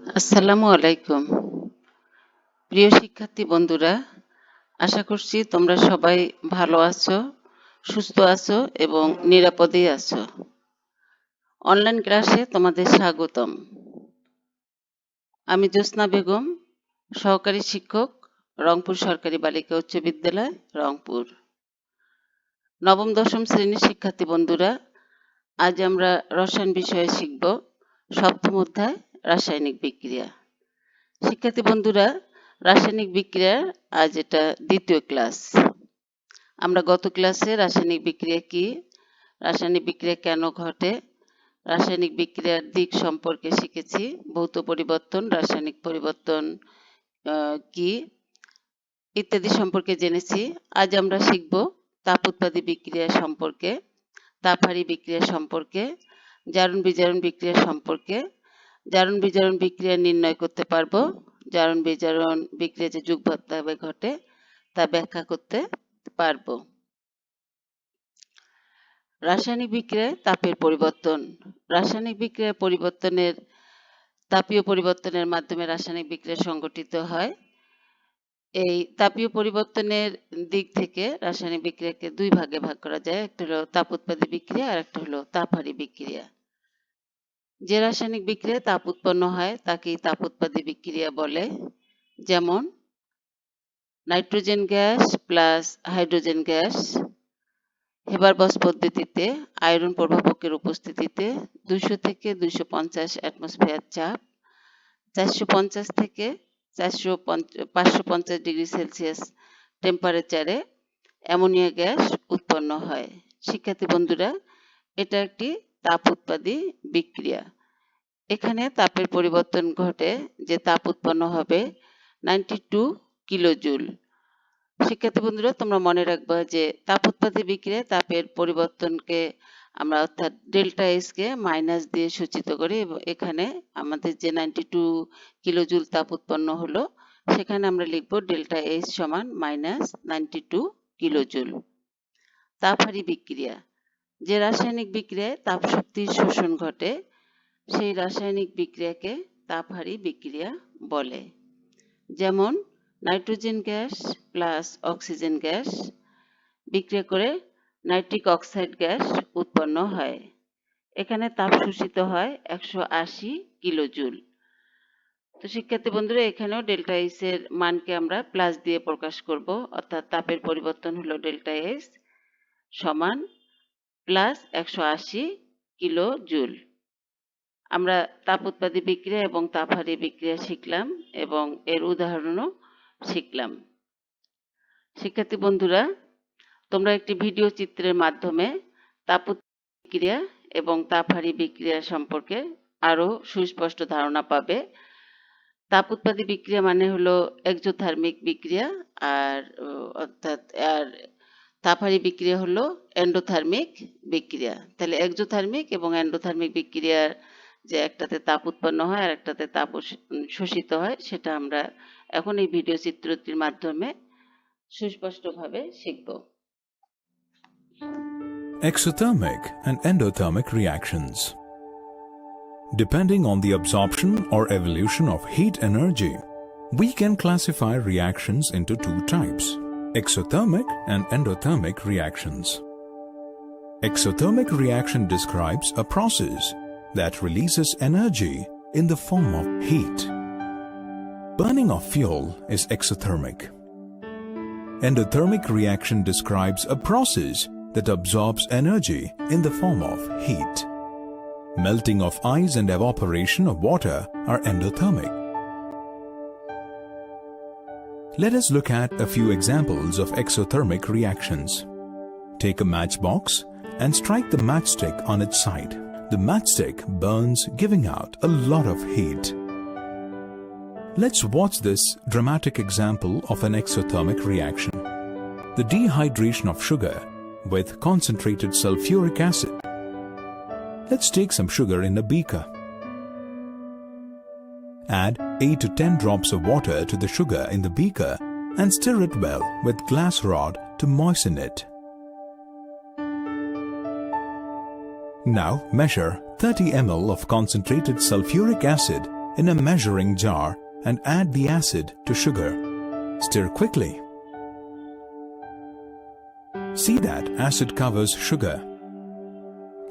আসসালামু আলাইকুম। প্রিয় শিক্ষার্থী বন্ধুরা, আশা করছি তোমরা সবাই ভালো আছো, সুস্থ আছো এবং নিরাপদেই আছো। অনলাইন ক্লাসে তোমাদের স্বাগতম। আমি জ্যোৎস্না বেগম, সহকারী শিক্ষক, রংপুর সরকারি বালিকা উচ্চ বিদ্যালয়, রংপুর। নবম দশম শ্রেণীর শিক্ষার্থী বন্ধুরা, আজ আমরা রসায়ন বিষয়ে শিখব সপ্তম অধ্যায় রাসায়নিক বিক্রিয়া। শিক্ষার্থী বন্ধুরা, রাসায়নিক বিক্রিয়ার আজ এটা দ্বিতীয় ক্লাস। আমরা গত ক্লাসে রাসায়নিক বিক্রিয়া কি, রাসায়নিক বিক্রিয়া কেন ঘটে, রাসায়নিক বিক্রিয়ার দিক সম্পর্কে শিখেছি, ভৌত পরিবর্তন, রাসায়নিক পরিবর্তন কি ইত্যাদি সম্পর্কে জেনেছি। আজ আমরা শিখব তাপ উৎপাদী বিক্রিয়া সম্পর্কে, তাপহারী বিক্রিয়া সম্পর্কে, জারণ বিজারণ বিক্রিয়া সম্পর্কে। জারণ বিজারণ বিক্রিয়া নির্ণয় করতে পারবো, জারণ বিজারণ বিক্রিয়া যে যুগপৎভাবে ঘটে তা ব্যাখ্যা করতে পারবো। রাসায়নিক বিক্রিয়ায় তাপের পরিবর্তন। রাসায়নিক বিক্রিয়ার পরিবর্তনের তাপীয় পরিবর্তনের মাধ্যমে রাসায়নিক বিক্রিয়া সংঘটিত হয়। এই তাপীয় পরিবর্তনের দিক থেকে রাসায়নিক বিক্রিয়াকে দুই ভাগে ভাগ করা যায়, একটা হলো তাপ উৎপাদী বিক্রিয়া আর একটা হলো তাপহারী বিক্রিয়া। যে রাসায়নিক বিক্রিয়ায় তাপ উৎপন্ন হয় তাকেই তাপ উৎপাদী বিক্রিয়া বলে। যেমন nitrogen gas plus hydrogen gas Haber Bosch পদ্ধতিতে আয়রন প্রভাবকের উপস্থিতিতে 200 থেকে 250 অ্যাটমসফিয়ার চাপ, 450 থেকে 550 ডিগ্রি সেলসিয়াস টেম্পারেচারে অ্যামোনিয়া গ্যাস উৎপন্ন হয়। শিক্ষার্থী বন্ধুরা, এটা একটি তাপ উৎপাদী বিক্রিয়া। এখানে তাপের পরিবর্তন ঘটে, যে তাপ উৎপন্ন হবে 92 কিলোজুল। শিক্ষার্থী বন্ধুরা, তোমরা মনে রাখবা যে তাপ উৎপাদী বিক্রিয়ায় তাপের পরিবর্তনকে আমরা অর্থাৎ ডেল্টা এস কে মাইনাস দিয়ে সূচিত করি এবং এখানে আমাদের যে 92 কিলোজুল তাপ উৎপন্ন হলো সেখানে আমরা লিখব ডেল্টা এস সমান মাইনাস 92 কিলোজুল। তাপহারী বিক্রিয়া, যে রাসায়নিক বিক্রিয়ায় তাপ শক্তির শোষণ ঘটে সেই রাসায়নিক বিক্রিয়াকে তাপহারী বিক্রিয়া বলে। যেমন nitrogen gas plus oxygen gas বিক্রিয়া করে নাইট্রিক অক্সাইড গ্যাস উৎপন্ন হয়। এখানে তাপ শোষিত হয় 180 কিলোজুল। তো শিক্ষার্থী বন্ধুরা, এখানেও ডেল্টা এস এর মানকে আমরা প্লাস দিয়ে প্রকাশ করব, অর্থাৎ তাপের পরিবর্তন হলো ডেল্টা এস সমান প্লাস 180 কিলোজুল। আমরা তাপ উৎপাদী বিক্রিয়া এবং তাপহারী বিক্রিয়া শিখলাম এবং এর উদাহরণও শিখলাম। শিক্ষার্থী বন্ধুরা, তোমরা একটি ভিডিও চিত্রের মাধ্যমে তাপ বিক্রিয়া এবং তাপহারী বিক্রিয়া সম্পর্কে আরো সুস্পষ্ট ধারণা পাবে। তাপ উৎপাদী বিক্রিয়া মানে হলো এক্সোথার্মিক বিক্রিয়া, আর তাপহারী বিক্রিয়া হলো এন্ডোথার্মিক বিক্রিয়া। তাহলে এক্সোথার্মিক এবং এন্ডোথার্মিক বিক্রিয়ার যে একটাতে তাপ উৎপন্ন হয় আর একটাতে তাপ শোষিত হয় সেটা আমরা এখন এই ভিডিও চিত্রটির মাধ্যমে সুস্পষ্টভাবে শিখব। Exothermic and endothermic reactions. Depending on the absorption or evolution of heat energy, we can classify reactions into two types: exothermic and endothermic reactions. Exothermic reaction describes a process that releases energy in the form of heat. Burning of fuel is exothermic. Endothermic reaction describes a process that absorbs energy in the form of heat. Melting of ice and evaporation of water are endothermic. Let us look at a few examples of exothermic reactions. Take a matchbox and strike the matchstick on its side. The matchstick burns, giving out a lot of heat. Let's watch this dramatic example of an exothermic reaction. The dehydration of sugar with concentrated sulfuric acid. Let's take some sugar in a beaker. Add 8 to 10 drops of water to the sugar in the beaker and stir it well with glass rod to moisten it. Now measure 30 ml of concentrated sulfuric acid in a measuring jar and add the acid to sugar. Stir quickly. See that acid covers sugar.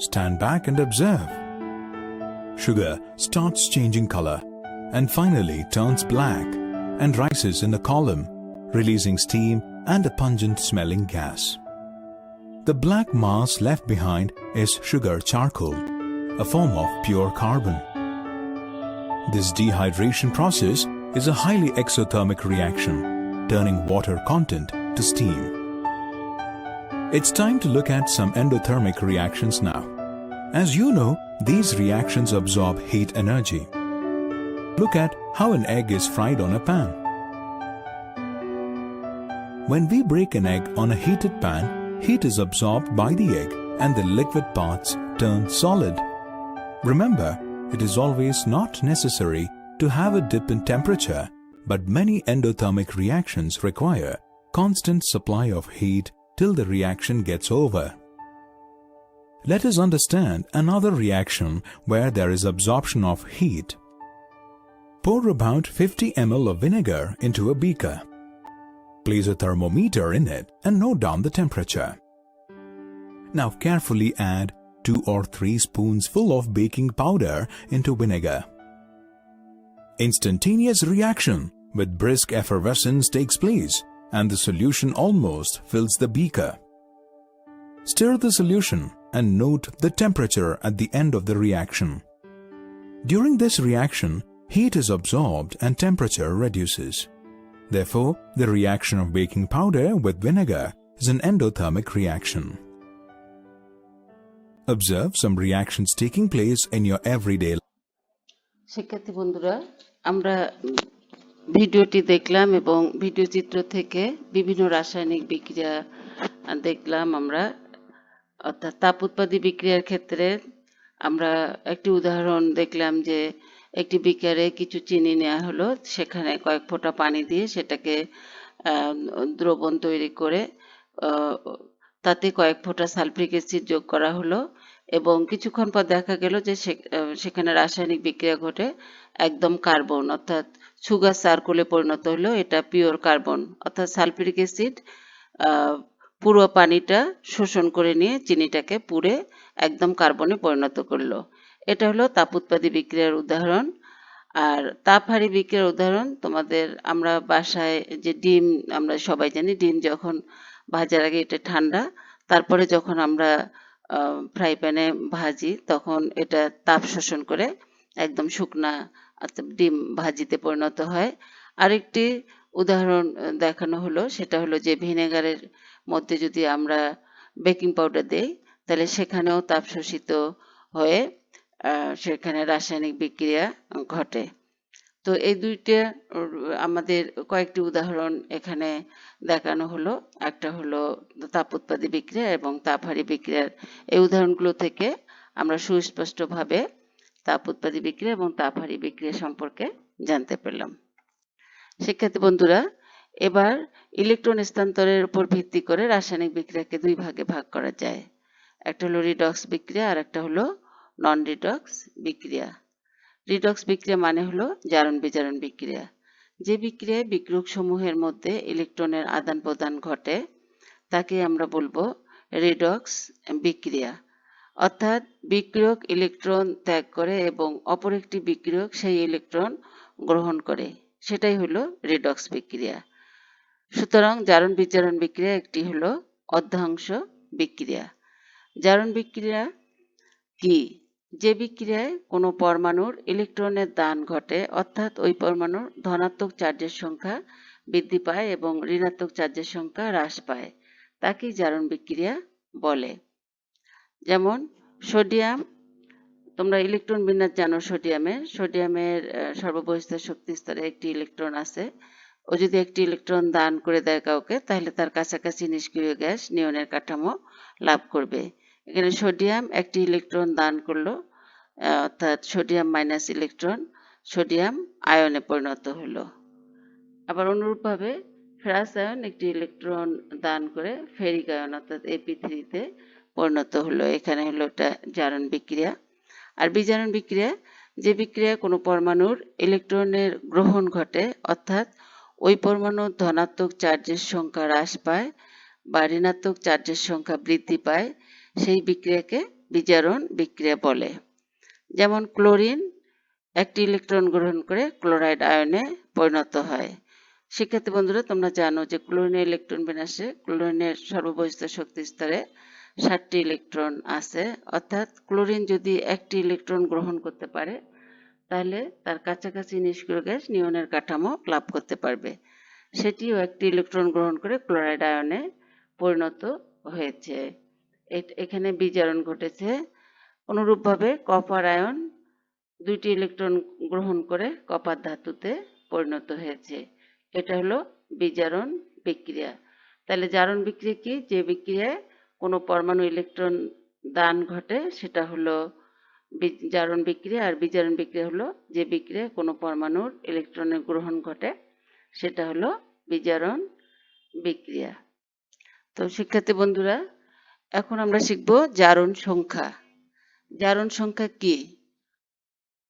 Stand back and observe. Sugar starts changing color and finally turns black and rises in a column, releasing steam and a pungent smelling gas. The black mass left behind is sugar charcoal, a form of pure carbon. This dehydration process is a highly exothermic reaction, turning water content to steam. It's time to look at some endothermic reactions now. As you know, these reactions absorb heat energy. Look at how an egg is fried on a pan. When we break an egg on a heated pan, heat is absorbed by the egg and the liquid parts turn solid. Remember, it is always not necessary to have a dip in temperature, but many endothermic reactions require constant supply of heat till the reaction gets over. Let us understand another reaction where there is absorption of heat. Pour about 50 ml of vinegar into a beaker. Place a thermometer in it and note down the temperature. Now carefully add 2 or 3 spoonsful of baking powder into vinegar. Instantaneous reaction with brisk effervescence takes place and the solution almost fills the beaker. Stir the solution and note the temperature at the end of the reaction. During this reaction, heat is absorbed and temperature reduces. Therefore, the reaction of baking powder with vinegar is an endothermic reaction. Observe some reactions taking place in your everyday life. শিক্ষার্থী বন্ধুরা, আমরা ভিডিওটি দেখলাম এবং video চিত্র থেকে বিভিন্ন রাসায়নিক বিক্রিয়া দেখলাম আমরা। অর্থাৎ তাপ উৎপাদী বিক্রিয়ার ক্ষেত্রে আমরা একটি উদাহরণ দেখলাম যে একটি বিকারে কিছু চিনি নেওয়া হলো, সেখানে কয়েক ফোঁটা পানি দিয়ে সেটাকে দ্রবণ তৈরি করে তাতে কয়েক ফোঁটা সালফিউরিক অ্যাসিড যোগ করা হলো এবং কিছুক্ষণ পর দেখা গেল যে সেখানে রাসায়নিক বিক্রিয়া ঘটে একদম কার্বন অর্থাৎ সুগার সার্কেলে পরিণত হলো। এটা পিওর কার্বন অর্থাৎ সালফিউরিক অ্যাসিড পুরো পানিটা শোষণ করে নিয়ে চিনিটাকে পুড়ে একদম কার্বনে পরিণত করলো। এটা হলো তাপ উৎপাদী বিক্রিয়ার উদাহরণ। আর তাপহারী বিক্রিয়ার উদাহরণ তোমাদের আমরা বাসায় যে ডিম, আমরা সবাই জানি ডিম যখন ভাজার আগে এটা ঠান্ডা, তারপরে যখন আমরা ফ্রাই প্যানে ভাজি তখন এটা তাপ শোষণ করে একদম শুকনা ডিম ভাজিতে পরিণত হয়। আরেকটি উদাহরণ দেখানো হলো, সেটা হলো যে ভিনেগারের মধ্যে যদি আমরা বেকিং পাউডার দেই তাহলে সেখানেও তাপ শোষিত হয়ে সেখানে রাসায়নিক বিক্রিয়া ঘটে। তো এই দুইটা আমাদের কয়েকটি উদাহরণ এখানে দেখানো হলো। একটা হলো তাপ উৎপাদী বিক্রিয়া এবং তাপহারী বিক্রিয়ার। এই উদাহরণগুলো থেকে আমরা সুস্পষ্টভাবে তাপ উৎপাদী বিক্রিয়া এবং তাপহারী বিক্রিয়া সম্পর্কে জানতে পারলাম। শিক্ষার্থী বন্ধুরা, এবার ইলেকট্রন স্থানান্তরের উপর ভিত্তি করে রাসায়নিক বিক্রিয়াকে দুই ভাগে ভাগ করা যায়। একটা হলো রিডক্স বিক্রিয়া আর একটা হলো নন রিডক্স বিক্রিয়া। রিডক্স বিক্রিয়া মানে হলো জারণ বিজারণ বিক্রিয়া। যে বিক্রিয়ায় বিক্রিয়ক সমূহের মধ্যে ইলেকট্রনের আদান প্রদান ঘটে তাকে আমরা বলবো রিডক্স বিক্রিয়া। অর্থাৎ বিক্রিয়ক ইলেকট্রন ত্যাগ করে এবং অপর একটি বিক্রিয়ক সেই ইলেকট্রন গ্রহণ করে, সেটাই হলো রিডক্স বিক্রিয়া। সুতরাং জারণ বিজারণ বিক্রিয়া একটি হলো অর্ধাংশ বিক্রিয়া। জারণ বিক্রিয়া কি? যে বিক্রিয়ায় কোনো পরমাণুর ইলেকট্রনের দান ঘটে, অর্থাৎ ওই পরমাণুর ধনাত্মক চার্জের সংখ্যা বৃদ্ধি পায় এবং ঋণাত্মক চার্জের সংখ্যা হ্রাস পায়, তাকেই জারণ বিক্রিয়া বলে। যেমন সোডিয়াম, তোমরা ইলেকট্রন বিন্যাস জানো সোডিয়ামের সর্ববহিস্থ শক্তি স্তরে একটি ইলেকট্রন আছে। ও যদি একটি ইলেকট্রন দান করে দেয় কাউকে, তাহলে তার কাছাকাছি নিষ্ক্রিয় গ্যাস নিয়নের কাঠামো লাভ করবে। এখানে সোডিয়াম একটি ইলেকট্রন দান করলো, অর্থাৎ সোডিয়াম মাইনাস ইলেকট্রন সোডিয়াম আয়নে পরিণত হলো। আবার অনুরূপভাবে ফেরাস আয়ন একটি ইলেকট্রন দান করে ফেরিক আয়ন অর্থাৎ Ap3 তে পরিণত হলো। এখানে হলো এটা জারণ বিক্রিয়া। আর বিজারণ বিক্রিয়া, যে বিক্রিয়ায় কোনো পরমাণুর ইলেকট্রনের গ্রহণ ঘটে, অর্থাৎ ওই পরমাণুর ধনাত্মক চার্জের সংখ্যা হ্রাস পায় বা ঋণাত্মক চার্জের সংখ্যা বৃদ্ধি পায়, সেই বিক্রিয়াকে বিজারণ বিক্রিয়া বলে। যেমন ক্লোরিন একটি ইলেকট্রন গ্রহণ করে ক্লোরাইড আয়নে পরিণত হয়। শিক্ষার্থী বন্ধুরা, তোমরা জানো যে ক্লোরিনের ইলেকট্রন বিন্যাসে ক্লোরিনের সর্ববহিষ্ঠ শক্তি স্তরে 7টি ইলেকট্রন আছে, অর্থাৎ ক্লোরিন যদি একটি ইলেকট্রন গ্রহণ করতে পারে তাহলে তার কাছাকাছি নিষ্ক্রিয় গ্যাস নিয়নের কাঠামো লাভ করতে পারবে। সেটিও একটি ইলেকট্রন গ্রহণ করে ক্লোরাইড আয়নে পরিণত হয়েছে। এখানে বিজারণ ঘটেছে। অনুরূপভাবে কপার আয়ন 2টি ইলেকট্রন গ্রহণ করে কপার ধাতুতে পরিণত হয়েছে। এটা হলো বিজারণ বিক্রিয়া। তাহলে জারণ বিক্রিয়া কি? যে বিক্রিয়ায় কোনো পরমাণু ইলেকট্রন দান ঘটে সেটা হলো জারণ বিক্রিয়া, আর বিজারণ বিক্রিয়া হলো যে বিক্রিয়ায় কোনো পরমাণুর ইলেকট্রনের গ্রহণ ঘটে সেটা হলো বিজারণ বিক্রিয়া। তো শিক্ষার্থী বন্ধুরা, এখন আমরা শিখব জারণ সংখ্যা। জারণ সংখ্যা কি?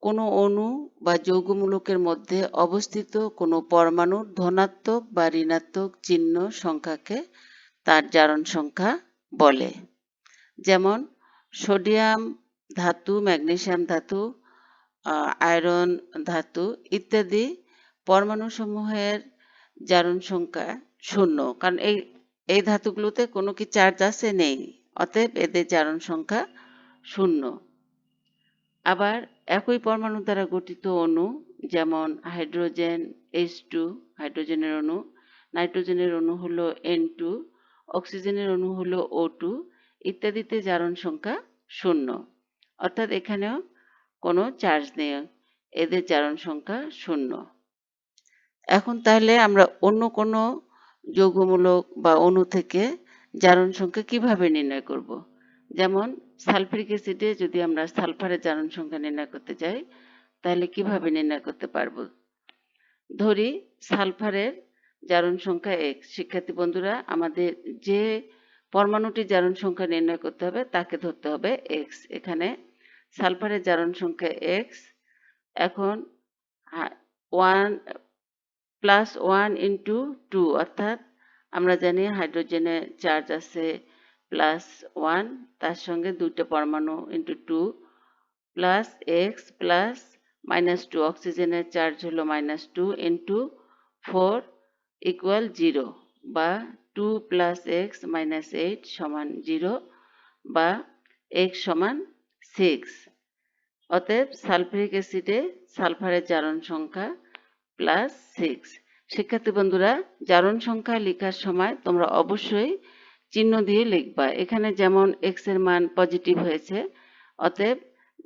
কোনো অণু বা যৌগমূলকের মধ্যে অবস্থিত কোনো পরমাণুর ধনাত্মক বা ঋণাত্মক চিহ্ন সংখ্যাকে তার জারণ সংখ্যা বলে। যেমন সোডিয়াম ধাতু, ম্যাগনেসিয়াম ধাতু, আয়রন ধাতু ইত্যাদি পরমাণুসমূহের জারণ সংখ্যা 0, কারণ এই ধাতুগুলোতে কোনো কি চার্জ আছে? নেই, অতএব এদের জারণ সংখ্যা 0। আবার একই পরমাণু দ্বারা গঠিত অণু, যেমন হাইড্রোজেন H2 হাইড্রোজেনের অণু, নাইট্রোজেনের অণু হলো N2, অক্সিজেনের অণু হলো O2 ইত্যাদিতে জারণ সংখ্যা 0, অর্থাৎ এখানেও কোনো চার্জ নেই, এদের জারণ সংখ্যা 0। এখন তাহলে আমরা অন্য কোনো যৌগমূলক বা অণু থেকে জারণ সংখ্যা কিভাবে নির্ণয় করব? যেমন সালফিউরিক অ্যাসিডে যদি আমরা সালফারের জারণ সংখ্যা নির্ণয় করতে যাই তাহলে কিভাবে নির্ণয় করতে পারবো? ধরি সালফারের জারণ সংখ্যা x। শিক্ষার্থী বন্ধুরা, আমাদের যে পরমাণুটির জারণ সংখ্যা নির্ণয় করতে হবে তাকে ধরতে হবে x। এখানে সালফারের জারণ সংখ্যা x। এখন 1 + 1 × 2, অর্থাৎ আমরা জানি হাইড্রোজেনের চার্জ আছে +1, তার সঙ্গে 2টা পরমাণু × 2 প্লাস x প্লাস -2, অক্সিজেনের চার্জ হলো -2 × 4 = 0, বা 2 + x - 8 = 0, বা x = 6। অতএব সালফিউরিক অ্যাসিডে সালফারের জারণ সংখ্যা +6। শিক্ষার্থী বন্ধুরা, জারণ সংখ্যা লেখার সময় তোমরা অবশ্যই চিহ্ন দিয়ে লিখবা। এখানে যেমন x এর মান পজিটিভ হয়েছে, অতএব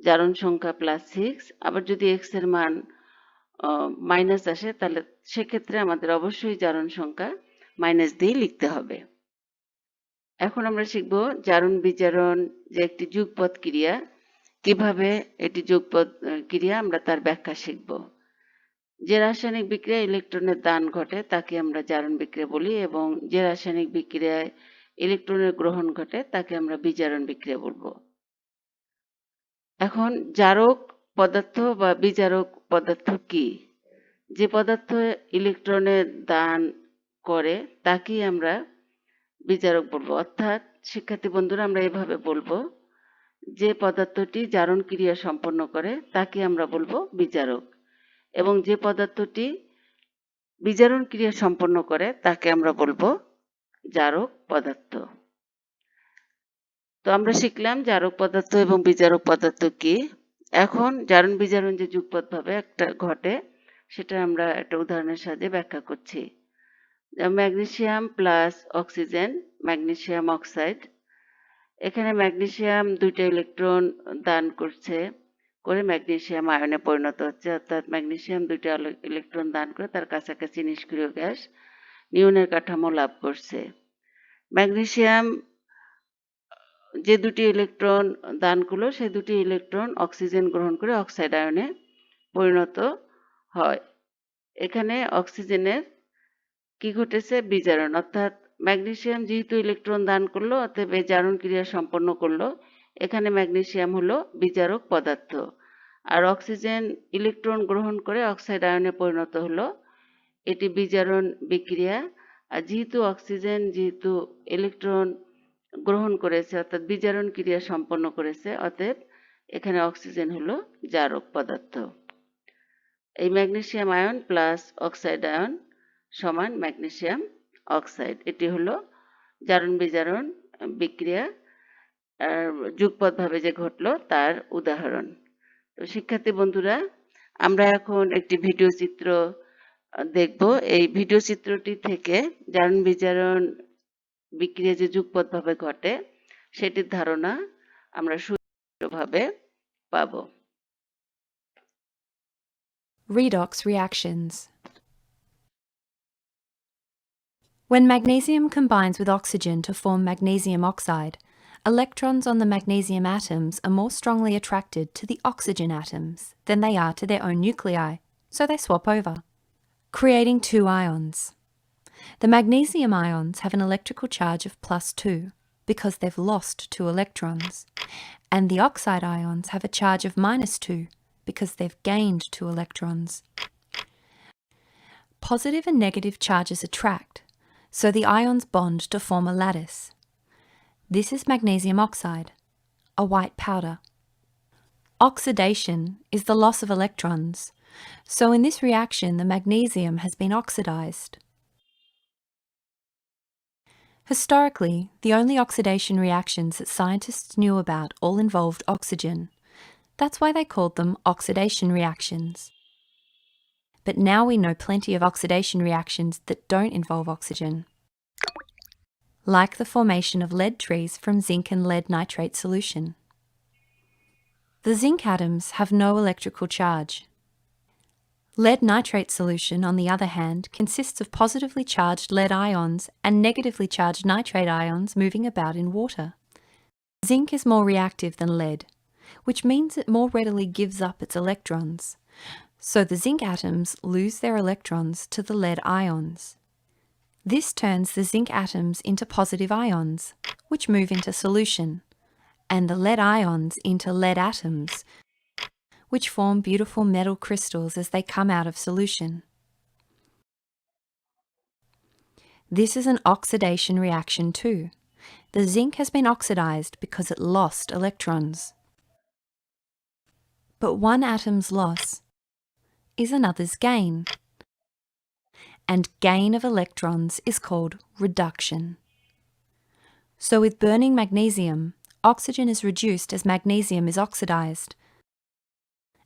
জারণ সংখ্যা +6। আবার যদি x এর মান মাইনাস আসে তাহলে সেক্ষেত্রে আমাদের অবশ্যই জারণ সংখ্যা মাইনাস দিয়ে লিখতে হবে। এখন আমরা শিখব জারণ বিজারণ যে একটি যুগপৎ ক্রিয়া, কিভাবে এটি যুগপৎ ক্রিয়া আমরা তার ব্যাখ্যা শিখব। যে রাসায়নিক বিক্রিয়ায় ইলেকট্রনের দান ঘটে তাকে আমরা জারণ বিক্রিয়া বলি, এবং যে রাসায়নিক বিক্রিয়ায় ইলেকট্রনের গ্রহণ ঘটে তাকে আমরা বিজারণ বিক্রিয়া বলবো। এখন জারক পদার্থ বা বিজারক পদার্থ কি? যে পদার্থ ইলেকট্রনের দান করে তাকেই আমরা বিজারক বলবো। অর্থাৎ শিক্ষার্থী বন্ধুরা, আমরা এভাবে বলবো, যে পদার্থটি জারণ ক্রিয়া সম্পন্ন করে তাকে আমরা বলবো বিজারক, এবং যে পদার্থটি বিজারণ ক্রিয়া সম্পন্ন করে তাকে আমরা বলবো জারক পদার্থ। তো আমরা শিখলাম জারক পদার্থ এবং বিজারক পদার্থ কি। এখন জারণ বিজারণ যে যুগপৎ ভাবে একটা ঘটে সেটা আমরা একটা উদাহরণের সাহায্যে ব্যাখ্যা করছি। Magnesium plus oxygen, magnesium oxide. এখানে ম্যাগনেসিয়াম 2টা ইলেকট্রন দান করে ম্যাগনেসিয়াম আয়নে পরিণত হচ্ছে, অর্থাৎ ম্যাগনেসিয়াম 2টা ইলেকট্রন দান করে তার কাছাকাছি নিষ্ক্রিয় গ্যাস নিয়নের কাঠামো লাভ করছে। ম্যাগনেসিয়াম যে 2টি ইলেকট্রন দান করলো সেই 2টি ইলেকট্রন অক্সিজেন গ্রহণ করে অক্সাইড আয়নে পরিণত হয়। এখানে অক্সিজেনের কি ঘটেছে? বিজারণ, অর্থাৎ ম্যাগনেসিয়াম যেহেতু ইলেকট্রন দান করলো অতএব এই জারণ ক্রিয়া সম্পন্ন করলো। এখানে ম্যাগনেসিয়াম হলো বিজারক পদার্থ, আর অক্সিজেন ইলেকট্রন গ্রহণ করে অক্সাইড আয়নে পরিণত হলো। এটি বিজারণ বিক্রিয়া। আর যেহেতু অক্সিজেন ইলেকট্রন গ্রহণ করেছে অর্থাৎ বিজারণ ক্রিয়া সম্পন্ন করেছে, অতএব এখানে অক্সিজেন হলো জারক পদার্থ। এই magnesium ion plus oxide ion সমান ম্যাগনেসিয়াম অক্সাইড। এটি হলো জারণ বিজারণ বিক্রিয়া যুগপৎভাবে যে ঘটলো তার উদাহরণ। তো শিক্ষার্থী বন্ধুরা, আমরা এখন একটি ভিডিও চিত্র দেখব। এই ভিডিও চিত্রটি থেকে জারণ বিজারণ বিক্রিয়া যে যুগপৎভাবে ঘটে সেটির ধারণা আমরা সুভাবে পাব। Redox reactions. When magnesium combines with oxygen to form magnesium oxide, electrons on the magnesium atoms are more strongly attracted to the oxygen atoms than they are to their own nuclei, so they swap over, creating two ions. The magnesium ions have an electrical charge of +2 because they've lost 2 electrons, and the oxide ions have a charge of -2 because they've gained 2 electrons. Positive and negative charges attract, so the ions bond to form a lattice. This is magnesium oxide, a white powder. Oxidation is the loss of electrons, so in this reaction the magnesium has been oxidized. Historically, the only oxidation reactions that scientists knew about all involved oxygen. That's why they called them oxidation reactions. But now we know plenty of oxidation reactions that don't involve oxygen, like the formation of lead trees from zinc and lead nitrate solution. The zinc atoms have no electrical charge. Lead nitrate solution, on the other hand, consists of positively charged lead ions and negatively charged nitrate ions moving about in water. Zinc is more reactive than lead, which means it more readily gives up its electrons, so the zinc atoms lose their electrons to the lead ions. This turns the zinc atoms into positive ions, which move into solution, and the lead ions into lead atoms, which form beautiful metal crystals as they come out of solution. This is an oxidation reaction too. The zinc has been oxidized because it lost electrons. But one atom's loss is another's gain, and gain of electrons is called reduction. So with burning magnesium, oxygen is reduced as magnesium is oxidized,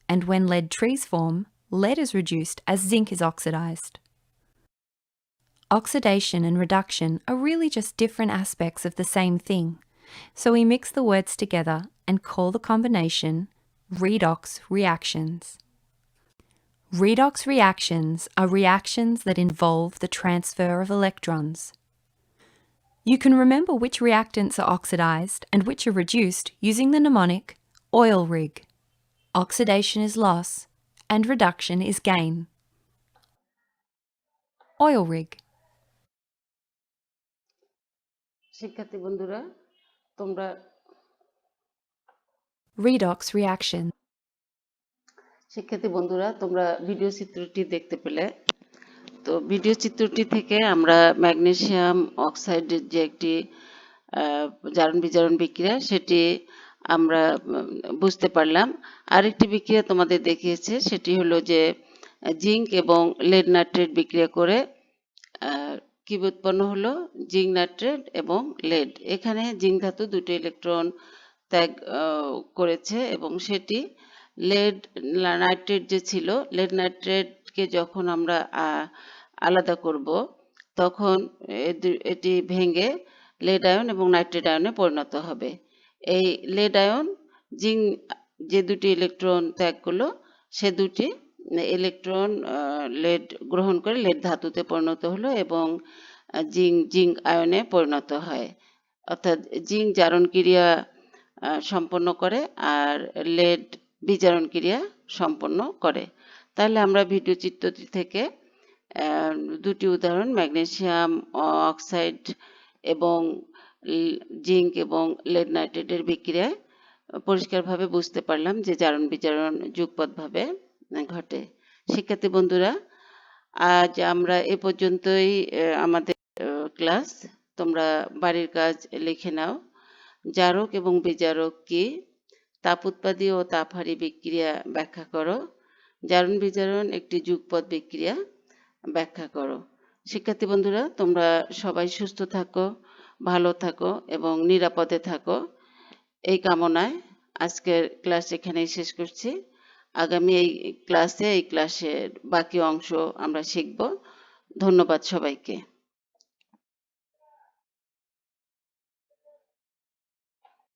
and when lead trees form, lead is reduced as zinc is oxidized. Oxidation and reduction are really just different aspects of the same thing, so we mix the words together and call the combination redox reactions. Redox reactions are reactions that involve the transfer of electrons. You can remember which reactants are oxidized and which are reduced using the mnemonic oil rig. Oxidation is loss and reduction is gain. Oil rig. শিক্ষার্থী বন্ধুরা, তোমরা Redox reaction. Video চিত্রটি দেখতে পেলে। তো video চিত্রটি থেকে আমরা ম্যাগনেসিয়াম অক্সাইডের যে একটি জারণ বিজারণ বিক্রিয়া সেটি আমরা বুঝতে পারলাম। আরেকটি বিক্রিয়া তোমাদের দেখিয়েছে, সেটি হলো যে জিঙ্ক এবং লেড নাইট্রেট বিক্রিয়া করে কি উৎপন্ন হলো, জিঙ্ক নাইট্রেট এবং লেড। এখানে জিঙ্ক ধাতু দুটো ইলেকট্রন ত্যাগ করেছে এবং সেটি লেড নাইট্রেট যে ছিল, লেড নাইট্রেটকে যখন আমরা আলাদা করব তখন এটি ভেঙে লেড আয়ন এবং নাইট্রেট আয়নে পরিণত হবে। এই লেড আয়ন জিঙ্ক যে দুটি ইলেকট্রন ত্যাগ করলো সে দুটি ইলেকট্রন লেড গ্রহণ করে লেড ধাতুতে পরিণত হলো এবং জিঙ্ক আয়নে পরিণত হয়। অর্থাৎ জিঙ্ক জারণ ক্রিয়া সম্পন্ন করে আর লেড বিজারণ ক্রিয়া সম্পন্ন করে। তাহলে আমরা ভিডিও চিত্রটি থেকে দুটি উদাহরণ ম্যাগনেসিয়াম অক্সাইড এবং জিঙ্ক এবং লেড নাইট্রেটের বিক্রিয়ায় পরিষ্কারভাবে বুঝতে পারলাম যে জারণ বিজারণ যুগপৎভাবে ঘটে। শিক্ষার্থী বন্ধুরা, আজ আমরা এ পর্যন্তই আমাদের ক্লাস। তোমরা বাড়ির কাজ লিখে নাও। জারক এবং বিজারক কি? তাপ উৎপাদী ও তাপহারী বিক্রিয়া ব্যাখ্যা করো। জারণ বিজারণ একটি যুগপৎ বিক্রিয়া ব্যাখ্যা করো। শিক্ষার্থী বন্ধুরা, তোমরা সবাই সুস্থ থাকো, ভালো থাকো এবং নিরাপদে থাকো, এই কামনায় আজকের ক্লাস এখানেই শেষ করছি। আগামী এই ক্লাসের বাকি অংশ আমরা শিখব। ধন্যবাদ সবাইকে।